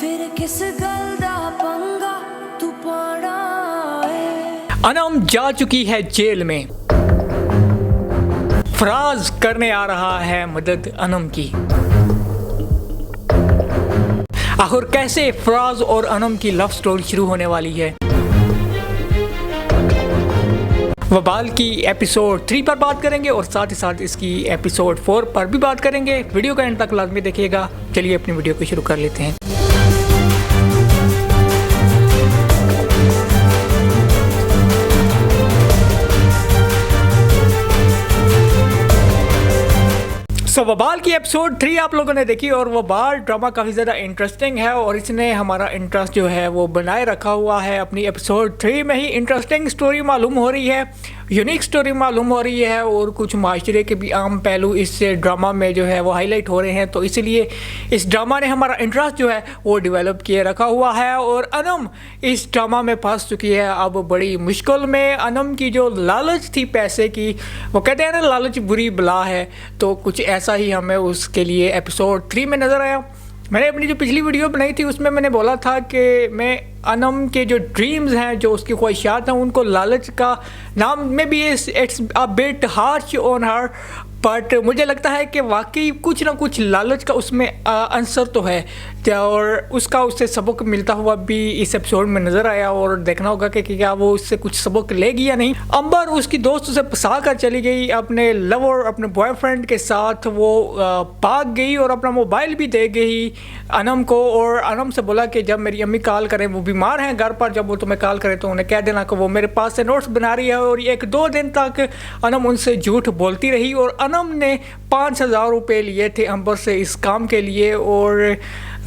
फिर किस गल दा पंगा तू पाना है। अनम जा चुकी है जेल में, फराज करने आ रहा है मदद अनम की। आखिर कैसे फराज और अनम की लव स्टोरी शुरू होने वाली है, वबाल की एपिसोड 3 पर बात करेंगे और साथ ही साथ इसकी एपिसोड 4 पर भी बात करेंगे। वीडियो का एंड तक लाजमी देखिएगा। चलिए अपनी वीडियो को शुरू कर लेते हैं। वबाल की एपिसोड 3 आप लोगों ने देखी और वबाल ड्रामा काफ़ी ज़्यादा इंटरेस्टिंग है और इसने हमारा इंटरेस्ट जो है वो बनाए रखा हुआ है। अपनी एपिसोड 3 में ही इंटरेस्टिंग स्टोरी मालूम हो रही है, यूनिक स्टोरी मालूम हो रही है और कुछ माशरे के भी आम पहलू इस ड्रामा में जो है वो हाईलाइट हो रहे हैं। तो इसलिए इस ड्रामा ने हमारा इंटरेस्ट जो है वो डेवलप किए रखा हुआ है और अनम इस ड्रामा में फंस चुकी है अब बड़ी मुश्किल में। अनम की जो लालच थी पैसे की, वो कहते हैं ना लालच बुरी बला है, तो कुछ ऐसा ही हमें उसके लिए एपिसोड 3 में नज़र आया। मैंने अपनी जो पिछली वीडियो बनाई थी उसमें मैंने बोला था कि मैं अनम के जो ड्रीम्स हैं, जो उसकी ख्वाहिशात हैं, उनको लालच का नाम में भी it's a bit harsh on her, but मुझे लगता है कि वाकई कुछ ना कुछ लालच का उसमें आंसर तो है और उसका उससे सबक मिलता हुआ भी इस एपिसोड में नज़र आया और देखना होगा कि क्या वो उससे कुछ सबक लेगी या नहीं। अंबर उसकी दोस्त उसे फंसा कर चली गई, अपने लवर अपने बॉयफ्रेंड के साथ वो भाग गई और अपना मोबाइल भी दे गई अनम को और अनम से बोला कि जब मेरी अम्मी कॉल करें, वो बीमार हैं घर पर, जब वो तुम्हें कॉल करें तो उन्हें कह देना कि वो मेरे पास से नोट्स बना रही है। और 1-2 दिन तक अनम उनसे झूठ बोलती रही और अनम ने 5,000 रुपये लिए थे अंबर से इस काम के लिए। और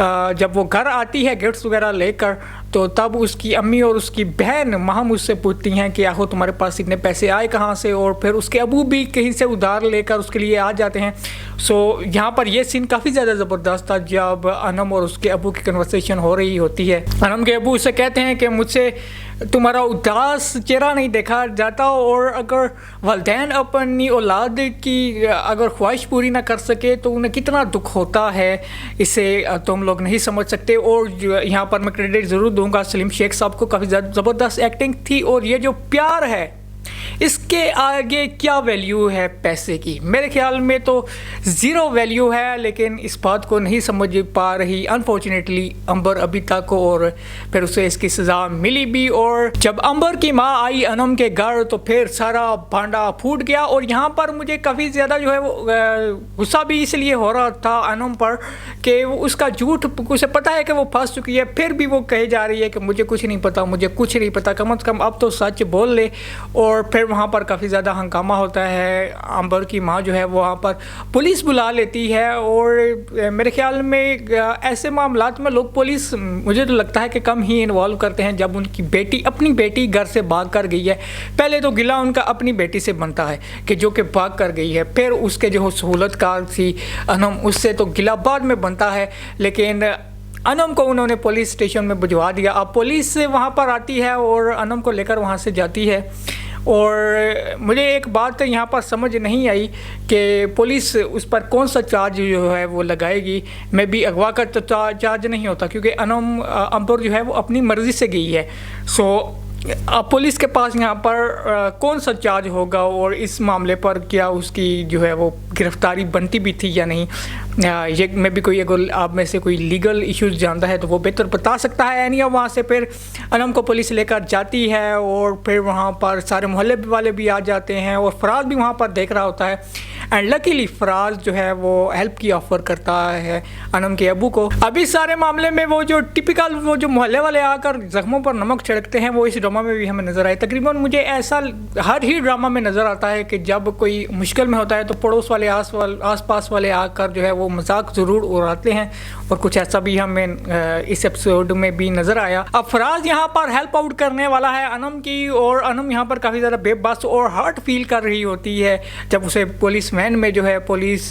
जब वो घर आती है गिफ्ट्स वगैरह लेकर, तो तब उसकी अम्मी और उसकी बहन महम उससे पूछती हैं कि आखो तुम्हारे पास इतने पैसे आए कहाँ से, और फिर उसके अबू भी कहीं से उधार लेकर उसके लिए आ जाते हैं। सो यहाँ पर ये सीन काफ़ी ज़्यादा ज़बरदस्त था जब अनम और उसके अबू की कन्वर्सेशन हो रही होती है। अनम के अबू उससे कहते हैं कि मुझसे तुम्हारा उदास चेहरा नहीं देखा जाता और अगर वालिदैन अपनी औलाद की अगर ख्वाहिश पूरी ना कर सके तो उन्हें कितना दुख होता है, इसे तुम लोग नहीं समझ सकते। और यहाँ पर मैं क्रेडिट ज़रूर दूंगा सलीम शेख साहब को, काफ़ी ज़बरदस्त एक्टिंग थी। और ये जो प्यार है इसके आगे क्या वैल्यू है पैसे की, मेरे ख्याल में तो ज़ीरो वैल्यू है, लेकिन इस बात को नहीं समझ पा रही अनफॉर्चुनेटली अंबर अभी तक, और फिर उसे इसकी सज़ा मिली भी। और जब अंबर की माँ आई अनम के घर तो फिर सारा भांडा फूट गया। और यहाँ पर मुझे काफ़ी ज़्यादा जो है वो गुस्सा भी इसलिए हो रहा था अनम पर कि उसका झूठ, उसे पता है कि वो फंस चुकी है, फिर भी वो कही जा रही है कि मुझे कुछ नहीं पता, मुझे कुछ नहीं पता, कम से कम अब तो सच बोल ले। और फिर वहाँ पर काफ़ी ज़्यादा हंगामा होता है, अंबर की माँ जो है वहाँ पर पुलिस बुला लेती है। और मेरे ख्याल में ऐसे मामलात में लोग पुलिस, मुझे तो लगता है कि कम ही इन्वॉल्व करते हैं। जब उनकी बेटी, अपनी बेटी घर से भाग कर गई है, पहले तो गिला उनका अपनी बेटी से बनता है कि जो कि भाग कर गई है, फिर उसके जो सहूलतकार थी अनम, उससे तो गिला बाद में बनता है। लेकिन अनम को उन्होंने पुलिस स्टेशन में भिजवा दिया। अब पुलिस वहाँ पर आती है और अनम को लेकर वहाँ से जाती है। और मुझे एक बात यहाँ पर समझ नहीं आई कि पुलिस उस पर कौन सा चार्ज जो है वो लगाएगी। मैं भी अगवा का तो चार्ज नहीं होता, क्योंकि अनम अंबर जो है वो अपनी मर्ज़ी से गई है। सो अब पुलिस के पास यहाँ पर कौन सा चार्ज होगा और इस मामले पर क्या उसकी जो है वो गिरफ्तारी बनती भी थी या नहीं, ये मैं भी कोई अगर आप में से कोई लीगल इश्यूज जानता है तो वो बेहतर बता सकता है। यानी वहाँ से फिर अनम को पुलिस लेकर जाती है और फिर वहाँ पर सारे मोहल्ले वाले भी आ जाते हैं और फराज भी वहाँ पर देख रहा होता है। एंड लकीली फराज जो है वो हेल्प की ऑफ़र करता है अनम के अबू को। अभी सारे मामले में वो जो टिपिकल वो जो मोहल्ले वाले आकर ज़ख्मों पर नमक छिड़कते हैं वो इस ड्रामा में भी हमें नज़र आए। तकरीबन मुझे ऐसा हर ही ड्रामा में नज़र आता है कि जब कोई मुश्किल में होता है तो पड़ोस वाले आस पास वाले आकर जो है वो मजाक ज़रूर उड़ाते हैं, और कुछ ऐसा भी हमें इस एपिसोड में भी नज़र आया। अब फराज यहाँ पर हेल्प आउट करने वाला है अनम की, और अनम यहाँ पर काफ़ी ज़्यादा बेबस और हर्ट फील कर रही होती है जब उसे पुलिस वैन में जो है पुलिस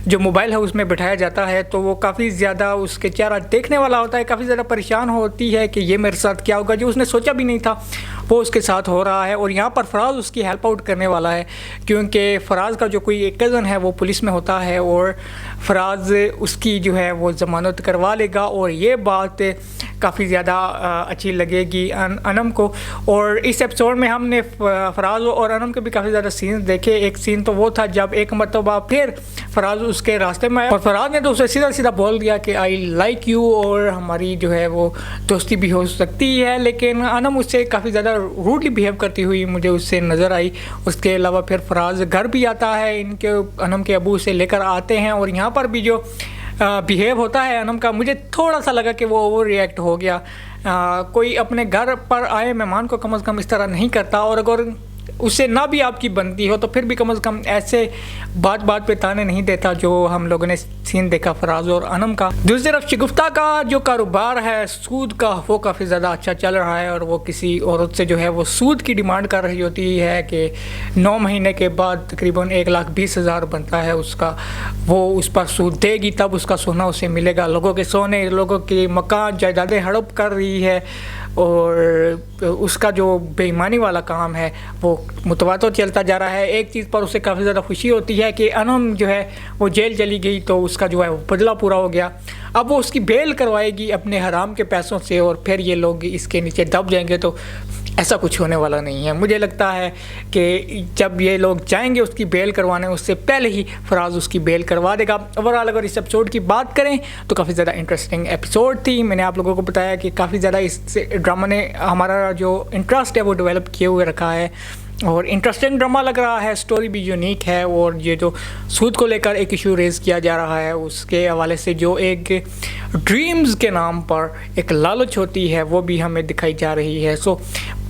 जो मोबाइल है उसमें बिठाया जाता है। तो वो काफ़ी ज़्यादा उसके चेहरा देखने वाला होता है, काफ़ी ज़्यादा परेशान होती है कि ये मेरे साथ क्या होगा, जो उसने सोचा भी नहीं था। वो उसके साथ हो रहा है। और यहाँ पर फराज उसकी हेल्प आउट करने वाला है, क्योंकि फराज का जो कोई एक कज़न है वो पुलिस में होता है और फराज उसकी जो है वो ज़मानत करवा लेगा। और ये बात काफ़ी ज़्यादा अच्छी लगेगी अनम को। और इस एपिसोड में हमने फराज और अनम के भी काफ़ी ज़्यादा सीन्स देखे। एक सीन तो वो था जब एक मरतबा फिर फराज उसके रास्ते में आया और फराज ने तो उसे सीधा सीधा बोल दिया कि आई लाइक यू और हमारी जो है वो दोस्ती भी हो सकती है। लेकिन अनम उससे काफ़ी ज़्यादा रूडली बिहेव करती हुई मुझे उससे नज़र आई। उसके अलावा फिर फराज घर भी आता है, इनके अनम के अबू से लेकर आते हैं और यहाँ पर भी जो बिहेव होता है अनम का, मुझे थोड़ा सा लगा कि वो ओवर रिएक्ट हो गया। कोई अपने घर पर आए मेहमान को कम से कम इस तरह नहीं करता, और अगर उससे ना भी आपकी बनती हो तो फिर भी कम से कम ऐसे बात बात पे ताने नहीं देता जो हम लोगों ने सीन देखा फराज और अनम का। दूसरी तरफ शगुफ्ता का जो कारोबार है सूद का, वो काफ़ी ज़्यादा अच्छा चल रहा है और वो किसी औरत से जो है वो सूद की डिमांड कर रही होती है कि 9 महीने के बाद तकरीबन 1,20,000 बनता है उसका, वो उस पर सूद देगी तब उसका सोना उसे मिलेगा। लोगों के सोने, लोगों के मकान जायदादें हड़प कर रही है और उसका जो बेईमानी वाला काम है वो मुतवातर चलता जा रहा है। एक चीज़ पर उसे काफ़ी ज़्यादा खुशी होती है कि अनम जो है वो जेल चली गई तो उसका जो है वो बदला पूरा हो गया। अब वो उसकी बेल करवाएगी अपने हराम के पैसों से और फिर ये लोग इसके नीचे दब जाएंगे। तो ऐसा कुछ होने वाला नहीं है। मुझे लगता है कि जब ये लोग जाएंगे उसकी बेल करवाने, उससे पहले ही फराज उसकी बेल करवा देगा। ओवरऑल अगर इस एपिसोड की बात करें तो काफ़ी ज़्यादा इंटरेस्टिंग एपिसोड थी। मैंने आप लोगों को बताया कि काफ़ी ज़्यादा इस ड्रामा ने हमारा जो इंटरेस्ट है वो डेवलप किए हुए रखा है और इंटरेस्टिंग ड्रामा लग रहा है। स्टोरी भी यूनिक है और ये जो सूद को लेकर एक इशू रेज़ किया जा रहा है उसके हवाले से जो एक ड्रीम्स के नाम पर एक लालच होती है वो भी हमें दिखाई जा रही है। सो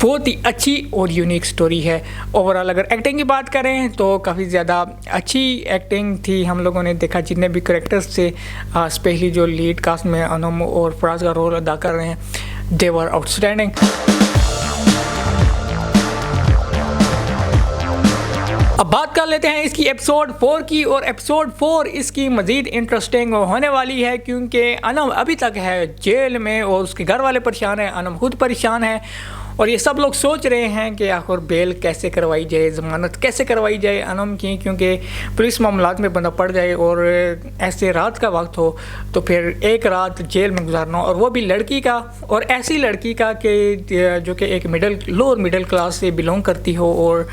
बहुत ही अच्छी और यूनिक स्टोरी है। ओवरऑल अगर एक्टिंग की बात करें तो काफ़ी ज़्यादा अच्छी एक्टिंग थी। हम लोगों ने देखा जितने भी करेक्टर्स थे, स्पेशली जो लीड कास्ट में अनम और फराज का रोल अदा कर रहे हैं, दे वर आउटस्टैंडिंग। अब बात कर लेते हैं इसकी एपिसोड 4 की, और एपिसोड 4 इसकी मज़ीद इंटरेस्टिंग होने वाली है क्योंकि अनम अभी तक है जेल में और उसके घर वाले परेशान हैं, अनम खुद परेशान है और ये सब लोग सोच रहे हैं कि आखिर बेल कैसे करवाई जाए, ज़मानत कैसे करवाई जाए अनम की, क्योंकि पुलिस मामलात में बंदा पड़ जाए और ऐसे रात का वक्त हो तो फिर एक रात जेल में गुजारना, और वो भी लड़की का, और ऐसी लड़की का कि जो कि एक लोअर मिडिल क्लास से बिलोंग करती हो और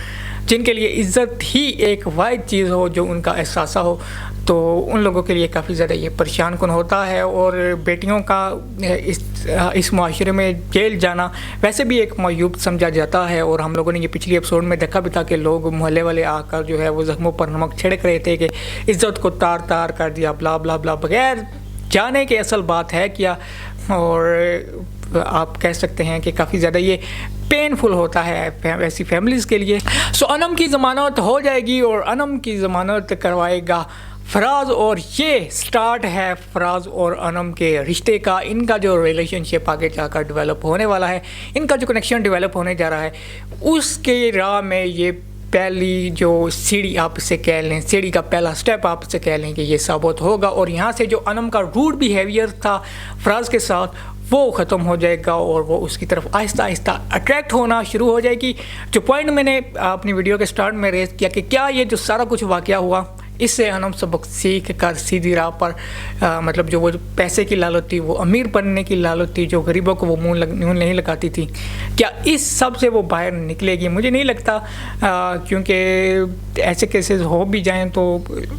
जिनके लिए इज़्ज़त ही एक वाहिद चीज़ हो जो उनका एहसास हो, तो उन लोगों के लिए काफ़ी ज़्यादा ये परेशान कुन होता है। और बेटियों का इस माशरे में जेल जाना वैसे भी एक मयूब समझा जाता है। और हम लोगों ने ये पिछली एपिसोड में देखा भी था कि लोग मोहल्ले वाले आकर जो है वो ज़ख्मों पर नमक छिड़क रहे थे कि इज़्ज़त को तार तार कर दिया, ब्ला ब्ला ब्ला, बगैर जाने की असल बात है क्या। और आप कह सकते हैं कि काफ़ी ज़्यादा ये पेनफुल होता है ऐसी फैमिलीज़ के लिए। सो अनम की ज़मानत हो जाएगी और अनम की ज़मानत करवाएगा फराज, और ये स्टार्ट है फराज और अनम के रिश्ते का। इनका जो रिलेशनशिप आगे जाकर डेवलप होने वाला है, इनका जो कनेक्शन डेवलप होने जा रहा है, उसके राह में ये पहली जो सीढ़ी आप इसे कह लें, सीढ़ी का पहला स्टेप आप इसे कह लें कि ये साबित होगा। और यहाँ से जो अनम का रूड बिहेवियर था फराज के साथ वो ख़त्म हो जाएगा और वो उसकी तरफ आहिस्ता आहिस्ता अट्रैक्ट होना शुरू हो जाएगी। जो पॉइंट मैंने अपनी वीडियो के स्टार्ट में रेज़ किया कि क्या ये जो सारा कुछ वाक़या हुआ इससे अनम सबक सीख कर सीधी राह पर मतलब जो वो पैसे की लालच थी, वो अमीर बनने की लालच थी, जो गरीबों को वो मुँह नहीं लगाती थी, क्या इस सब से वो बाहर निकलेगी? मुझे नहीं लगता, क्योंकि ऐसे केसेस हो भी जाएं तो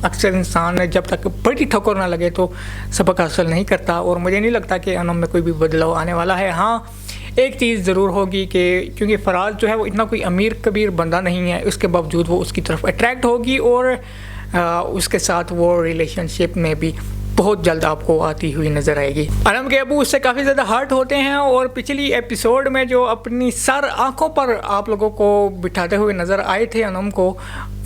अक्सर इंसान जब तक बड़ी ठोकर ना लगे तो सबक हासिल नहीं करता। और मुझे नहीं लगता कि अनम में कोई भी बदलाव आने वाला है। हाँ, एक चीज़ ज़रूर होगी कि क्योंकि फराज जो है वो इतना कोई अमीर कबीर बंदा नहीं है, उसके बावजूद वो उसकी तरफ अट्रैक्ट होगी और उसके साथ वो रिलेशनशिप में भी बहुत जल्द आपको आती हुई नज़र आएगी। अनम के अबू उससे काफ़ी ज़्यादा हर्ट होते हैं और पिछली एपिसोड में जो अपनी सर आंखों पर आप लोगों को बिठाते हुए नज़र आए थे अनम को,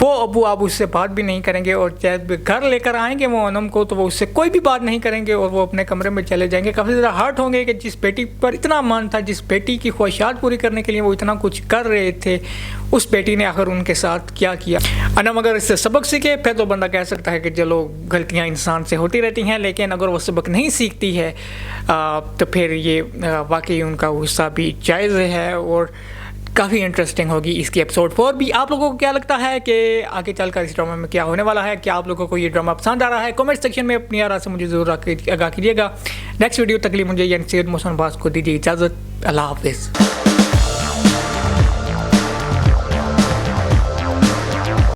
वो अबू अब उससे बात भी नहीं करेंगे और जब घर लेकर आएंगे वो अनम को तो वो उससे कोई भी बात नहीं करेंगे और वो अपने कमरे में चले जाएंगे। काफ़ी ज़्यादा हर्ट होंगे कि जिस बेटी पर इतना मन था, जिस बेटी की ख्वाहिशात पूरी करने के लिए वो इतना कुछ कर रहे थे, उस बेटी ने आखिर उनके साथ क्या किया। अनम अगर इससे सबक सीखे फिर तो बंदा कह सकता है कि चलो गलतियाँ इंसान से होती रहती हैं, लेकिन अगर वो सबक नहीं सीखती है तो फिर ये वाकई उनका गुस्सा भी जायज़ है और काफ़ी इंटरेस्टिंग होगी इसकी एपिसोड 4 भी। आप लोगों को क्या लगता है कि आगे चलकर इस ड्रामा में क्या होने वाला है? क्या आप लोगों को ये ड्रामा पसंद आ रहा है? कमेंट सेक्शन में अपनी आरा से मुझे ज़रूर आगाह कीजिएगा। नेक्स्ट वीडियो तक लिए मुझे यानी सैयद मोहसन अब्बास को दीजिए इजाज़त। अल्लाह हाफिज़।